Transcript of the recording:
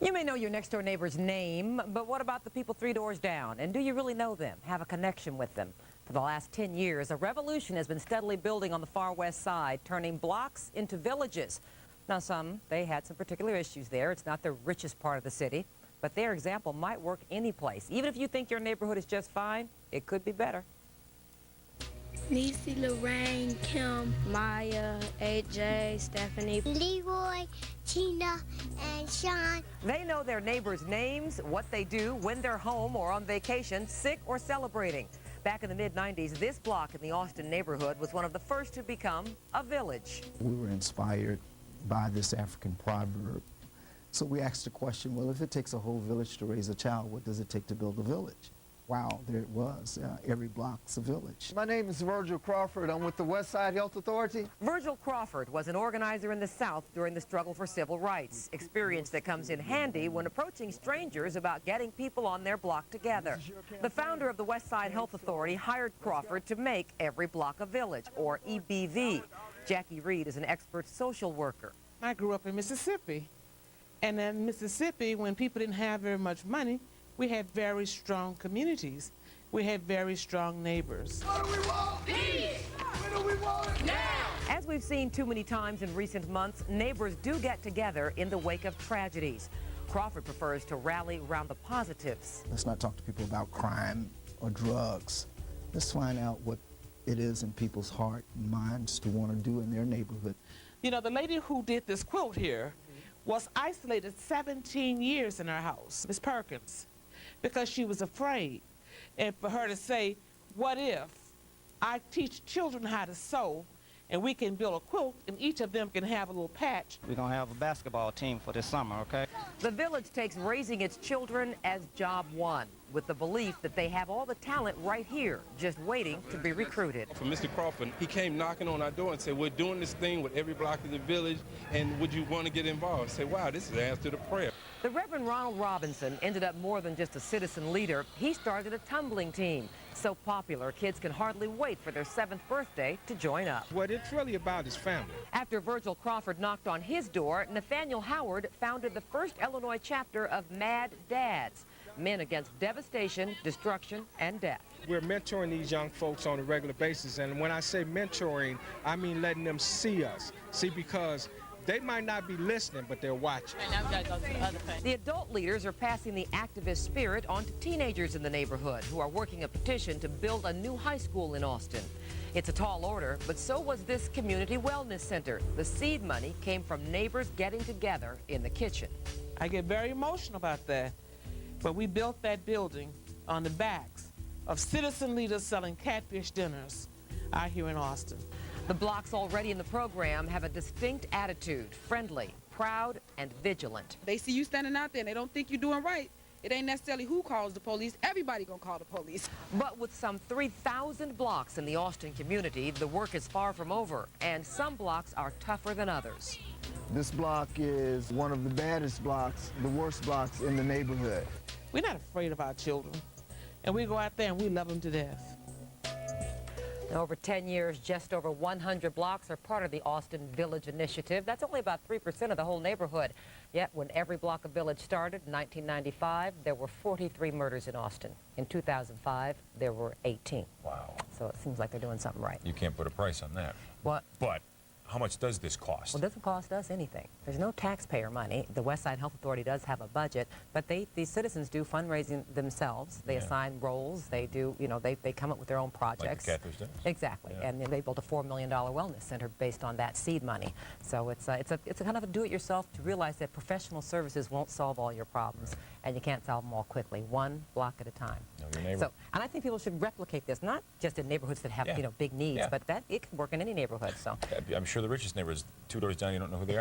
You may know your next door neighbor's name, but what about the people 3 doors down? And do you really know them, have a connection with them? For the last 10 years, a revolution has been steadily building on the far west side, turning blocks into villages. Now they had some particular issues there. It's not the richest part of the city, but their example might work any place. Even if you think your neighborhood is just fine, it could be better. Niecy, Lorraine, Kim, Maya, AJ, Stephanie, Leroy, Tina, and Sean. They know their neighbors' names, what they do, when they're home or on vacation, sick or celebrating. Back in the mid-90s, this block in the Austin neighborhood was one of the first to become a village. We were inspired by this African proverb. So we asked the question, well, if it takes a whole village to raise a child, what does it take to build a village? Wow, there it was. Every block's a village. My name is Virgil Crawford. I'm with the West Side Health Authority. Virgil Crawford was an organizer in the South during the struggle for civil rights, experience that comes in handy when approaching strangers about getting people on their block together. The founder of the West Side Health Authority hired Crawford to make every block a village, or EBV. Jackie Reed is an expert social worker. I grew up in Mississippi, and in Mississippi, when people didn't have very much money, we had very strong communities. We had very strong neighbors. What do we want? Peace! When do we want it? Now! As we've seen too many times in recent months, neighbors do get together in the wake of tragedies. Crawford prefers to rally around the positives. Let's not talk to people about crime or drugs. Let's find out what it is in people's heart and minds to want to do in their neighborhood. You know, the lady who did this quilt here was isolated 17 years in her house, Miss Perkins, because she was afraid. And for her to say, what if I teach children how to sew and we can build a quilt and each of them can have a little patch. We're going to have a basketball team for this summer, okay? The village takes raising its children as job one, with the belief that they have all the talent right here, just waiting to be recruited. For Mr. Crawford, he came knocking on our door and said, we're doing this thing with every block of the village, and would you want to get involved? I said, wow, this is the answer to prayer. The Reverend Ronald Robinson ended up more than just a citizen leader. He started a tumbling team. So popular, kids can hardly wait for their 7th birthday to join up. What it's really about is family. After Virgil Crawford knocked on his door, Nathaniel Howard founded the first Illinois chapter of Mad Dads, men against devastation, destruction, and death. We're mentoring these young folks on a regular basis, and when I say mentoring, I mean letting them see us. See, because they might not be listening, but they're watching. The adult leaders are passing the activist spirit on to teenagers in the neighborhood who are working a petition to build a new high school in Austin. It's a tall order, but so was this community wellness center. The seed money came from neighbors getting together in the kitchen. I get very emotional about that, but we built that building on the backs of citizen leaders selling catfish dinners out here in Austin. The blocks already in the program have a distinct attitude, friendly, proud, and vigilant. They see you standing out there and they don't think you're doing right. It ain't necessarily who calls the police. Everybody gonna call the police. But with some 3,000 blocks in the Austin community, the work is far from over, and some blocks are tougher than others. This block is one of the baddest blocks, the worst blocks in the neighborhood. We're not afraid of our children, and we go out there and we love them to death. In over 10 years, just over 100 blocks are part of the Austin Village Initiative. That's only about 3% of the whole neighborhood. Yet, when every block of village started in 1995, there were 43 murders in Austin. In 2005, there were 18. Wow. So it seems like they're doing something right. You can't put a price on that. What? But how much does this cost? Well, it doesn't cost us anything. There's no taxpayer money. The West Side Health Authority does have a budget, but these citizens do fundraising themselves. They assign roles. They do, they come up with their own projects. Like the catfish dinners? Exactly. Yeah. And they built a $4 million wellness center based on that seed money. So it's a kind of a do-it-yourself to realize that professional services won't solve all your problems, and you can't solve them all quickly, one block at a time. Know your neighbor. So, and I think people should replicate this, not just in neighborhoods that have big needs, but that it can work in any neighborhood. So I'm sure the richest neighbors 2 doors down, you don't know who they are.